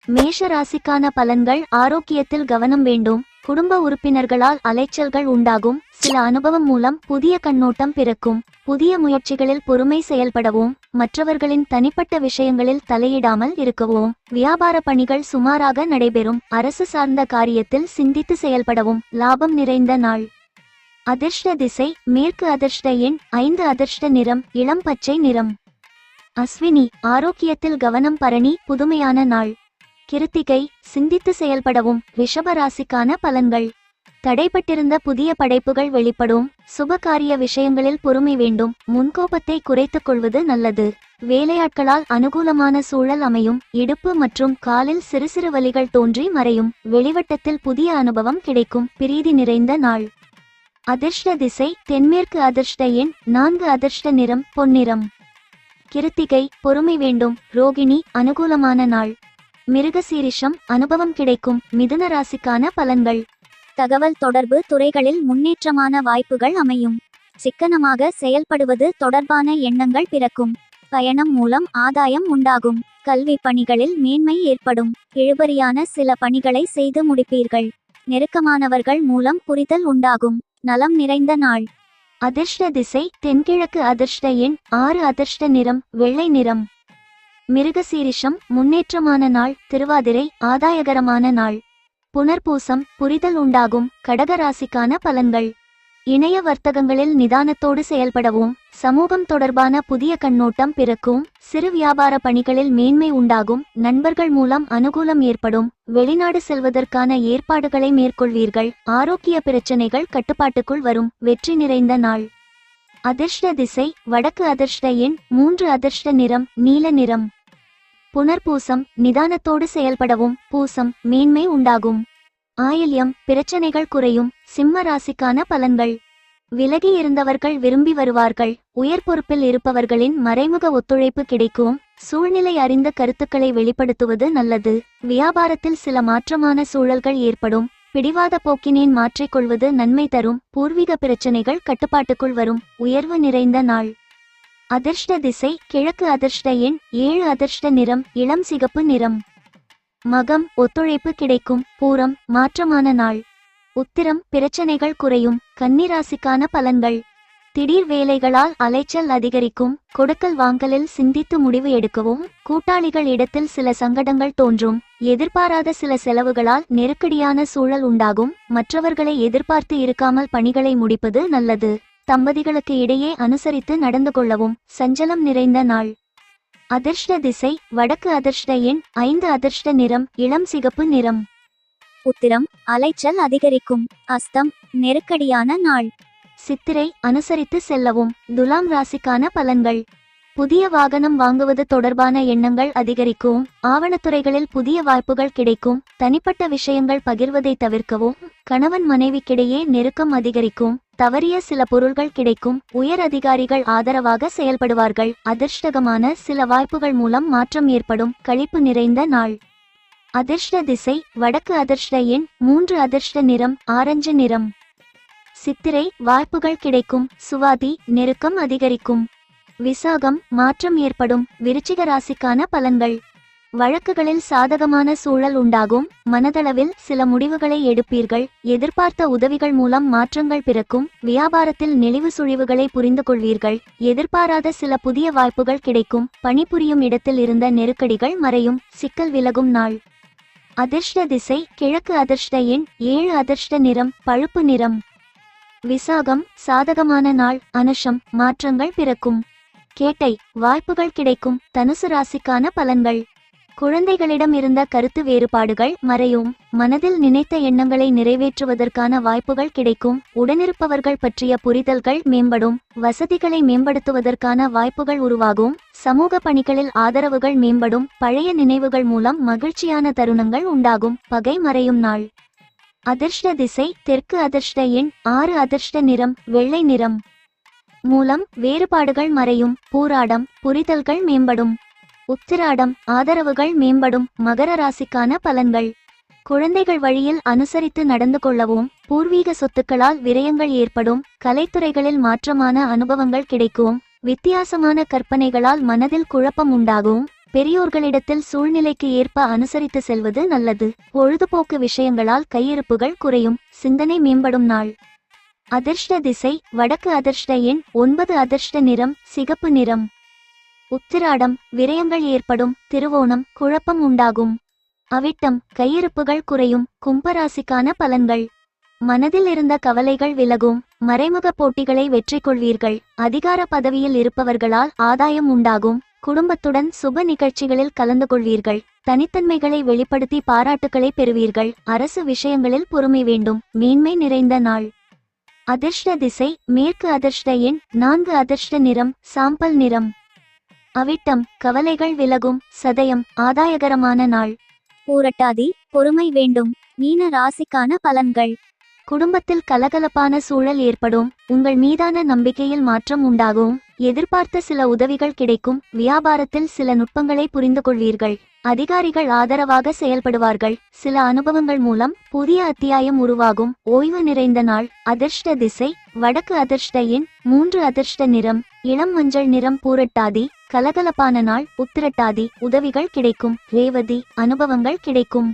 மேஷ ராசிக்கான பலன்கள். ஆரோக்கியத்தில் கவனம் வேண்டும். குடும்ப உறுப்பினர்களால் அலைச்சல்கள் உண்டாகும். சில அனுபவம் மூலம் புதிய கண்ணோட்டம் பிறக்கும். புதிய முயற்சிகளில் பொறுமை செயல்படவும், மற்றவர்களின் தனிப்பட்ட விஷயங்களில் தலையிடாமல் இருக்கவும். வியாபார பணிகள் சுமாராக நடைபெறும். அரசு சார்ந்த காரியத்தில் சிந்தித்து செயல்படவும். லாபம் நிறைந்த நாள். அதிர்ஷ்ட திசை மேற்கு. அதிர்ஷ்ட எண் 5. அதிர்ஷ்ட நிறம் இளம் பச்சை நிறம். அஸ்வினி ஆரோக்கியத்தில் கவனம். பரணி புதுமையான நாள். கிருத்திகை சிந்தித்து செயல்படவும். ரிஷப ராசிக்கான பலன்கள். தடைப்பட்டிருந்த புதிய படைப்புகள் வெளிப்படும். சுபகாரிய விஷயங்களில் பொறுமை வேண்டும். முன்கோபத்தை குறைத்துக் கொள்வது நல்லது. வேலையாட்களால் அனுகூலமான சூழல் அமையும். இடுப்பு மற்றும் காலில் சிறு சிறு வலிகள் தோன்றி மறையும். வெளிவட்டத்தில் புதிய அனுபவம் கிடைக்கும். பிரீதி நிறைந்த நாள். அதிர்ஷ்ட திசை தென்மேற்கு. அதிர்ஷ்ட எண் 4. அதிர்ஷ்ட நிறம் பொன்னிறம். கிருத்திகை பொறுமை வேண்டும். ரோகிணி அனுகூலமான நாள். மிருகசீரிஷம் அனுபவம் கிடைக்கும். மிதுன ராசிக்கான பலன்கள். தகவல் தொடர்பு துறைகளில் முன்னேற்றமான வாய்ப்புகள் அமையும். சிக்கனமாக செயல்படுவது தொடர்பான எண்ணங்கள் பிறக்கும். பயணம் மூலம் ஆதாயம் உண்டாகும். கல்வி பணிகளில் மேன்மை ஏற்படும். இழுபறியான சில பணிகளை செய்து முடிப்பீர்கள். நெருக்கமானவர்கள் மூலம் புரிதல் உண்டாகும். நலம் நிறைந்த நாள். அதிர்ஷ்ட திசை தென்கிழக்கு. அதிர்ஷ்ட எண் 6. அதிர்ஷ்ட நிறம் வெள்ளை நிறம். மிருகசீரிஷம் முன்னேற்றமான நாள். திருவாதிரை ஆதாயகரமான நாள். புனர்பூசம் புரிதல் உண்டாகும். கடகராசிக்கான பலன்கள். இணைய வர்த்தகங்களில் நிதானத்தோடு செயல்படவும். சமூகம் தொடர்பான புதிய கண்ணோட்டம் பிறக்கும். சிறு வியாபார பணிகளில் மேன்மை உண்டாகும். நண்பர்கள் மூலம் அனுகூலம் ஏற்படும். வெளிநாடு செல்வதற்கான ஏற்பாடுகளை மேற்கொள்வீர்கள். ஆரோக்கிய பிரச்சனைகள் கட்டுப்பாட்டுக்குள் வரும். வெற்றி நிறைந்த நாள். அதிர்ஷ்ட திசை வடக்கு. அதிர்ஷ்ட எண் 3. அதிர்ஷ்ட நிறம் நீல நிறம். புனர்பூசம் நிதானத்தோடு செயல்படவும். பூசம் மேன்மை உண்டாகும். ஆயில்யம் பிரச்சனைகள் குறையும். சிம்ம ராசிக்கான பலன்கள். விலகி இருந்தவர்கள் விரும்பி வருவார்கள். உயர் பொறுப்பில் இருப்பவர்களின் மறைமுக ஒத்துழைப்பு கிடைக்கும். சூழ்நிலை அறிந்த கருத்துக்களை வெளிப்படுத்துவது நல்லது. வியாபாரத்தில் சில மாற்றமான சூழல்கள் ஏற்படும். பிடிவாத போக்கினேன் மாற்றிக்கொள்வது நன்மை தரும். பூர்வீக பிரச்சனைகள் கட்டுப்பாட்டுக்குள் வரும். உயர்வு நிறைந்த நாள். அதிர்ஷ்ட திசை கிழக்கு. அதிர்ஷ்ட எண் 7. அதிர்ஷ்ட நிறம் இளம் சிகப்பு நிறம். மகம் ஒத்துழைப்பு கிடைக்கும். பூரம் மாற்றமான நாள். உத்திரம் பிரச்சனைகள் குறையும். கன்னிராசிக்கான பலன்கள். திடீர் வேலைகளால் அலைச்சல் அதிகரிக்கும். கொடுக்கல் வாங்கலில் சிந்தித்து முடிவு எடுக்கவும். கூட்டாளிகள் இடத்தில் சில சங்கடங்கள் தோன்றும். எதிர்பாராத சில செலவுகளால் நெருக்கடியான சூழல் உண்டாகும். மற்றவர்களை எதிர்பார்த்து இருக்காமல் பணிகளை முடிப்பது நல்லது. தம்பதிகளுக்கு இடையே அனுசரித்து நடந்து கொள்ளவும். சஞ்சலம் நிறைந்த நாள். அதிர்ஷ்ட திசை வடக்கு. அதிர்ஷ்ட எண் 5. அதிர்ஷ்ட நிறம் இளம் சிகப்பு நிறம். உத்திரம் அலைச்சல் அதிகரிக்கும். அஸ்தம் நெருக்கடியான நாள். சித்திரை அனுசரித்து செல்லவும். துலாம் ராசிக்கான பலன்கள். புதிய வாகனம் வாங்குவது தொடர்பான எண்ணங்கள் அதிகரிக்கும். ஆவணத்துறைகளில் புதிய வாய்ப்புகள் கிடைக்கும். தனிப்பட்ட விஷயங்கள் பகிர்வதை தவிர்க்கவும். கணவன் மனைவிக்கிடையே நெருக்கம் அதிகரிக்கும். தவறிய சில பொருள்கள் கிடைக்கும். உயர் அதிகாரிகள் ஆதரவாக செயல்படுவார்கள். அதிர்ஷ்டகமான சில வாய்ப்புகள் மூலம் மாற்றம் ஏற்படும். களிப்பு நிறைந்த நாள். அதிர்ஷ்ட திசை வடக்கு. அதிர்ஷ்ட எண் 3. அதிர்ஷ்ட நிறம் ஆரஞ்சு நிறம். சித்திரை வாய்ப்புகள் கிடைக்கும். சுவாதி நெருக்கம் அதிகரிக்கும். விசாகம் மாற்றம் ஏற்படும். விருச்சிக ராசிக்கான பலன்கள். வழக்குகளில் சாதகமான சூழல் உண்டாகும். மனதளவில் சில முடிவுகளை எடுப்பீர்கள். எதிர்பார்த்த உதவிகள் மூலம் மாற்றங்கள் பிறக்கும். வியாபாரத்தில் நெளிவு சுழிவுகளை புரிந்து கொள்வீர்கள். எதிர்பாராத சில புதிய வாய்ப்புகள் கிடைக்கும். பணிபுரியும் இடத்தில் இருந்த நெருக்கடிகள் மறையும். சிக்கல் விலகும் நாள். அதிர்ஷ்ட திசை கிழக்கு. அதிர்ஷ்ட எண் 7. அதிர்ஷ்ட நிறம் பழுப்பு நிறம். விசாகம் சாதகமான நாள். அனுஷம் மாற்றங்கள் பிறக்கும். கேட்டை வாய்ப்புகள் கிடைக்கும். தனுசு ராசிக்கான பலன்கள். குழந்தைகளிடம் இருந்த கருத்து வேறுபாடுகள் மறையும். மனதில் நினைத்த எண்ணங்களை நிறைவேற்றுவதற்கான வாய்ப்புகள் கிடைக்கும். உடனிருப்பவர்கள் பற்றிய புரிதல்கள் மேம்படும். வசதிகளை மேம்படுத்துவதற்கான வாய்ப்புகள் உருவாகும். சமூக பணிகளில் ஆதரவுகள் மேம்படும். பழைய நினைவுகள் மூலம் மகிழ்ச்சியான தருணங்கள் உண்டாகும். பகை மறையும் நாள். அதிர்ஷ்ட திசை தெற்கு. அதிர்ஷ்ட எண் 6. அதிர்ஷ்ட நிறம் வெள்ளை நிறம். மூலம் வேறுபாடுகள் மறையும். பூராடம் புரிதல்கள் மேம்படும். உத்திராடம் ஆதரவுகள் மேம்படும். மகர ராசிக்கான பலன்கள். குழந்தைகள் வழியில் அனுசரித்து நடந்து கொள்ளவும். பூர்வீக சொத்துக்களால் விரயங்கள் ஏற்படும். கலைத்துறைகளில் மாற்றமான அனுபவங்கள் கிடைக்கும். வித்தியாசமான கற்பனைகளால் மனதில் குழப்பம் உண்டாகும். பெரியோர்களிடத்தில் சூழ்நிலைக்கு ஏற்ப அனுசரித்து செல்வது நல்லது. பொழுதுபோக்கு விஷயங்களால் கையிருப்புகள் குறையும், சிந்தனை மேம்படும் நாள். அதிர்ஷ்ட திசை வடக்கு. அதிர்ஷ்ட எண் 9. அதிர்ஷ்ட நிறம் சிகப்பு நிறம். உத்திராடம் விரயங்கள் ஏற்படும், திருவோணம் குழப்பம் உண்டாகும். அவிட்டம் கையிருப்புகள் குறையும், கும்பராசிக்கான பலன்கள். மனதில் இருந்த கவலைகள் விலகும், மறைமுக போட்டிகளை வெற்றி கொள்வீர்கள். அதிகார பதவியில் இருப்பவர்களால் ஆதாயம் உண்டாகும், குடும்பத்துடன் சுப நிகழ்ச்சிகளில் கலந்து கொள்வீர்கள். தனித்தன்மைகளை வெளிப்படுத்தி பாராட்டுக்களை பெறுவீர்கள். அரசு விஷயங்களில் பொறுமை வேண்டும், மேன்மை நிறைந்த நாள். அதிர்ஷ்ட திசை மேற்கு. அதிர்ஷ்ட எண் 4. அதிர்ஷ்ட நிறம் சாம்பல் நிறம். அவிட்டம் கவலைகள் விலகும், சதயம் ஆதாயகரமான நாள். பூரட்டாதி பொறுமை வேண்டும். மீன ராசிக்கான பலன்கள். குடும்பத்தில் கலகலப்பான சூழல் ஏற்படும், உங்கள் மீதான நம்பிக்கையில் மாற்றம் உண்டாகும். எதிர்பார்த்த சில உதவிகள் கிடைக்கும், வியாபாரத்தில் சில நுட்பங்களை புரிந்து கொள்வீர்கள். அதிகாரிகள் ஆதரவாக செயல்படுவார்கள். சில அனுபவங்கள் மூலம் புதிய அத்தியாயம் உருவாகும், ஓய்வு நிறைந்த நாள். அதிர்ஷ்ட திசை வடக்கு. அதிர்ஷ்ட எண் 3. அதிர்ஷ்ட நிறம் இளம் மஞ்சள் நிறம். பூரட்டாதி கலகலப்பான நாள். உத்திரட்டாதி உதவிகள் கிடைக்கும், ரேவதி அனுபவங்கள் கிடைக்கும்.